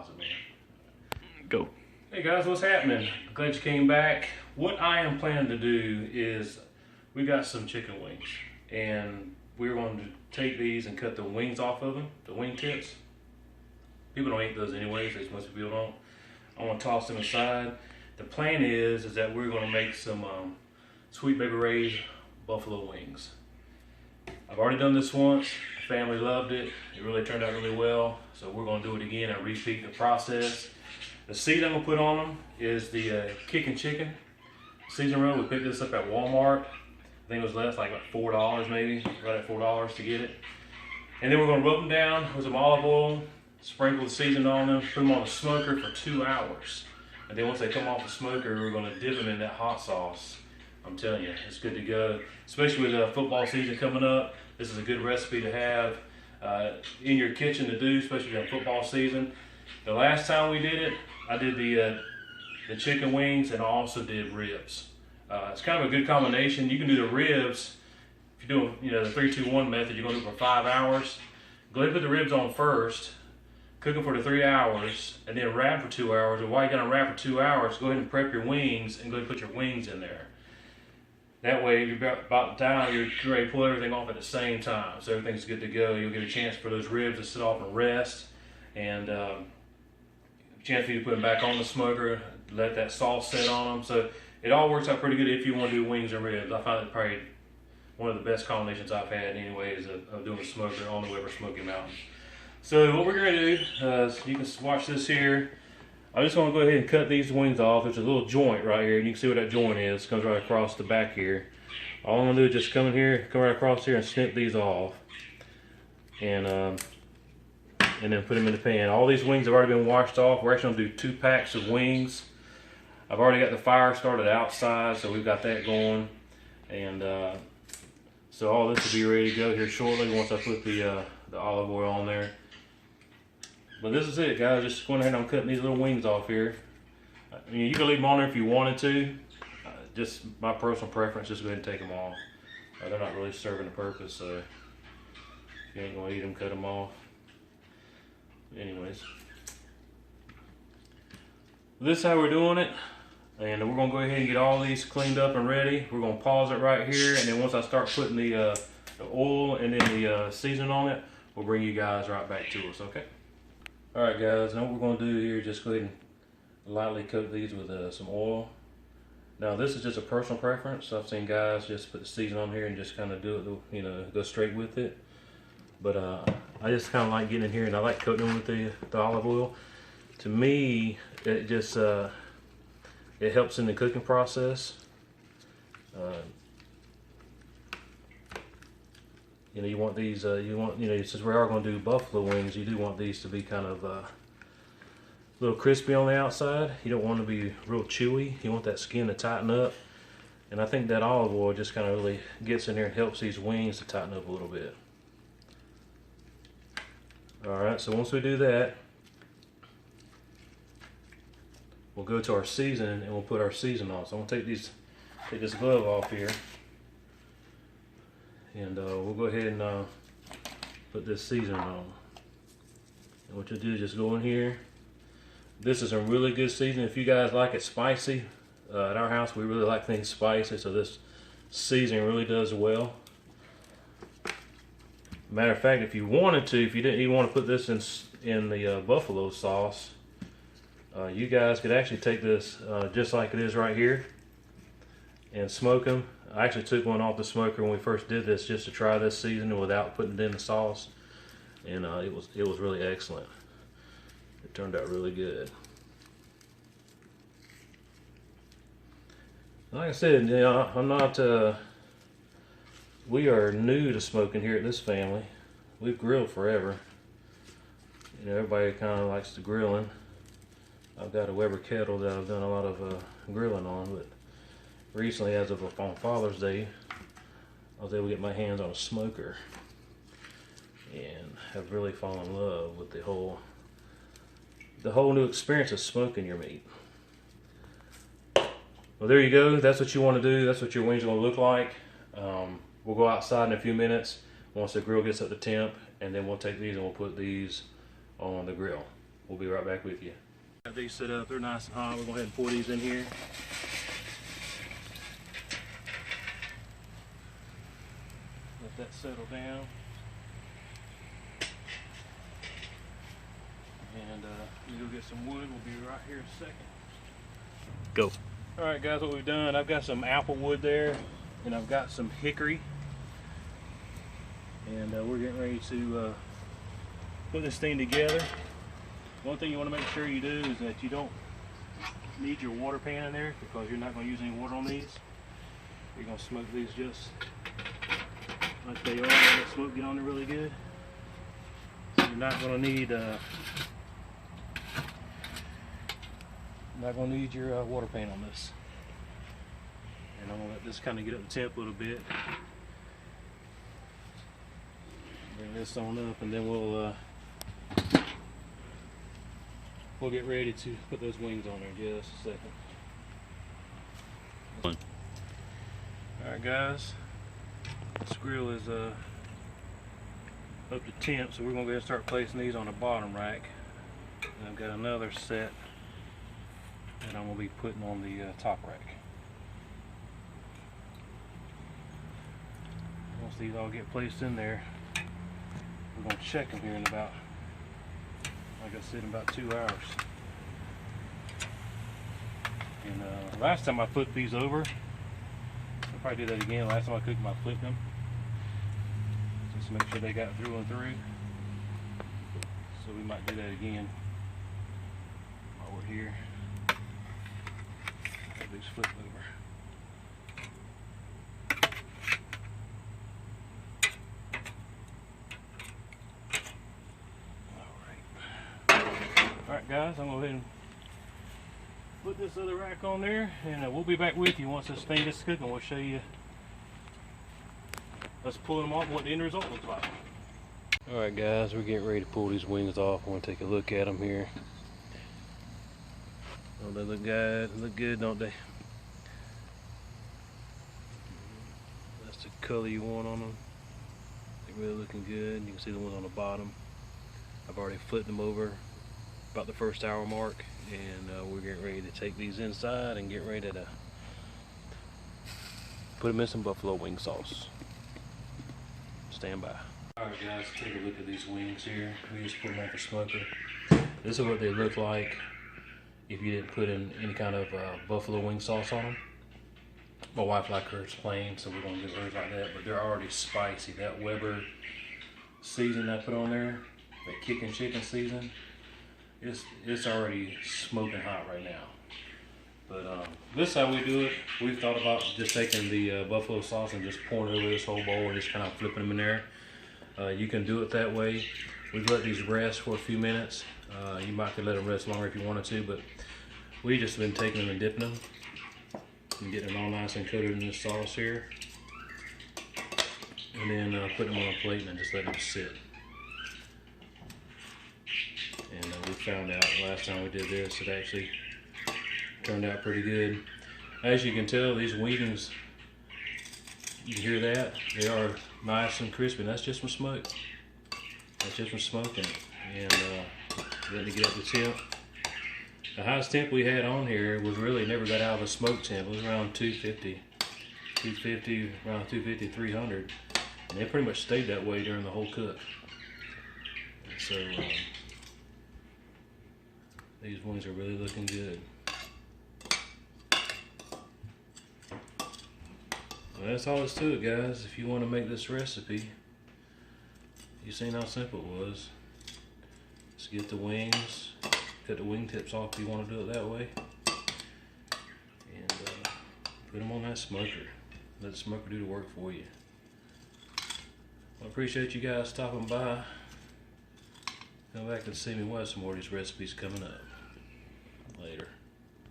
closet, man. Go. Hey guys, what's happening? Glad you came back. What I am planning to do is we got some chicken wings, and we're going to take these and cut the wings off of them, the wing tips. People don't eat those anyways, as most people don't. I want to toss them aside. The plan is that we're going to make some Sweet Baby Ray's buffalo wings. I've already done this once. The family loved it. It really turned out really well. So we're going to do it again and repeat the process. The seed I'm going to put on them is the Kickn chicken season roll. We picked this up at Walmart. I think it was less, like $4 maybe, right at $4 to get it. And then we're going to rub them down with some olive oil, sprinkle the seasoning on them, put them on the smoker for 2 hours. And then once they come off the smoker, we're going to dip them in that hot sauce. I'm telling you, it's good to go. Especially with football season coming up, this is a good recipe to have in your kitchen to do, especially during football season. The last time we did it, I did the chicken wings, and I also did ribs. It's kind of a good combination. You can do the ribs if you're doing, the 3-2-1 method. You're going to do it for 5 hours. Go ahead and put the ribs on first. Cook them for the 3 hours, and then wrap for 2 hours. And while you're going to wrap for 2 hours, go ahead and prep your wings and go ahead and put your wings in there. That way, you're about the time you're ready to pull everything off at the same time, so everything's good to go. You'll get a chance for those ribs to sit off and rest, and a chance for you to put them back on the smoker, let that sauce set on them. So it all works out pretty good if you want to do wings and ribs. I find it probably one of the best combinations I've had anyways of doing a smoker on the Weber Smokey Mountain. So what we're going to do is, you can watch this here. I'm just going to go ahead and cut these wings off. There's a little joint right here, and you can see what that joint is. It comes right across the back here. All I'm going to do is just come in here, come right across here and snip these off. And then put them in the pan. All these wings have already been washed off. We're actually going to do 2 packs of wings. I've already got the fire started outside, so we've got that going. And so all this will be ready to go here shortly once I put the olive oil on there. But this is it, guys. Just going ahead and I'm cutting these little wings off here. I mean, you can leave them on there if you wanted to. Just my personal preference, just go ahead and take them off. They're not really serving a purpose, so if you ain't going to eat them, cut them off. Anyways, this is how we're doing it, and we're going to go ahead and get all these cleaned up and ready. We're going to pause it right here, and then once I start putting the oil and then the seasoning on it, we'll bring you guys right back to us, okay? Alright guys, now what we're going to do here is just go ahead and lightly coat these with some oil. Now this is just a personal preference. I've seen guys just put the seasoning on here and just kind of do it, go straight with it. But I just kind of like getting in here, and I like coating them with the olive oil. To me, it just it helps in the cooking process. You want these, since we are going to do buffalo wings, you do want these to be kind of a little crispy on the outside. You don't want to be real chewy. You want that skin to tighten up. And I think that olive oil just kind of really gets in there and helps these wings to tighten up a little bit. Alright, so once we do that, we'll go to our seasoning and we'll put our seasoning on. So I'm going to take this glove off here. And we'll go ahead and put this seasoning on. And what you'll do is just go in here. This is a really good seasoning. If you guys like it spicy, at our house we really like things spicy, so this seasoning really does well. Matter of fact, if you wanted to, if you didn't even want to put this in the buffalo sauce, you guys could actually take this just like it is right here and smoke them. I actually took one off the smoker when we first did this just to try this seasoning without putting it in the sauce, and it was really excellent. It turned out really good. Like I said, I'm not. We are new to smoking here at this family. We've grilled forever. Everybody kind of likes the grilling. I've got a Weber kettle that I've done a lot of grilling on, but recently, as of on Father's Day, I was able to get my hands on a smoker and have really fallen in love with the whole new experience of smoking your meat. Well, there you go. That's what you want to do. That's what your wings are going to look like. We'll go outside in a few minutes once the grill gets up to temp, and then we'll take these and we'll put these on the grill. we'll be right back with you. Got these set up, they're nice and hot. We're going to go ahead and pour these in here. Let that settle down. And we'll go get some wood. We'll be right here in a second. Go. Alright guys, what we've done, I've got some apple wood there, and I've got some hickory. And we're getting ready to put this thing together. One thing you want to make sure you do is that you don't need your water pan in there, because you're not going to use any water on these. You're going to smoke these just like they are. Let smoke get on there really good. So you're not going to need your water pan on this. And I'm going to let this kind of get up the temp a little bit. Bring this on up, and then we'll get ready to put those wings on there in just a second. Alright guys, this grill is up to temp, so we're going to go ahead and start placing these on the bottom rack. And I've got another set that I'm going to be putting on the top rack. Once these all get placed in there, we're going to check them here in about, like I said, in about 2 hours. And last time I flipped these over, I'll probably do that again. Last time I cooked them, I flipped them just to make sure they got through and through. So we might do that again while we're here. Have these flipped over. Alright guys, I'm going to go ahead and put this other rack on there, and we'll be back with you once this thing gets cooking. We'll show you us pulling them off and what the end result looks like. Alright guys, we're getting ready to pull these wings off. I want to take a look at them here. Oh, they look good, don't they? That's the color you want on them. They're really looking good. You can see the ones on the bottom. I've already flipped them over about the first hour mark, and we're getting ready to take these inside and get ready to put them in some buffalo wing sauce. Stand by. Alright guys, take a look at these wings here. We just put them on the smoker. This is what they look like if you didn't put in any kind of buffalo wing sauce on them. My wife likes hers plain, so we're going to do hers like that, but they're already spicy. That Weber season I put on there, that Kickn chicken season, it's already smoking hot right now. But this is how we do it. We've thought about just taking the buffalo sauce and just pouring it over this whole bowl and just kind of flipping them in there. You can do it that way. We've let these rest for a few minutes. You might could let them rest longer if you wanted to, but we just been taking them and dipping them and getting them all nice and coated in this sauce here, and then putting them on a plate and just letting them sit. And we found out last time we did this, it actually turned out pretty good. As you can tell, these wings, you hear that? They are nice and crispy. That's just from smoke. That's just from smoking. And letting it get up to temp. The highest temp we had on here was really never got out of a smoke temp. It was around 250, around 250, 300. And it pretty much stayed that way during the whole cook. And so, these wings are really looking good. Well, that's all that's to it, guys. If you want to make this recipe, you've seen how simple it was. Just get the wings, cut the wing tips off if you want to do it that way, and put them on that smoker. Let the smoker do the work for you. Well, I appreciate you guys stopping by. Come back and see me with some more of these recipes coming up later.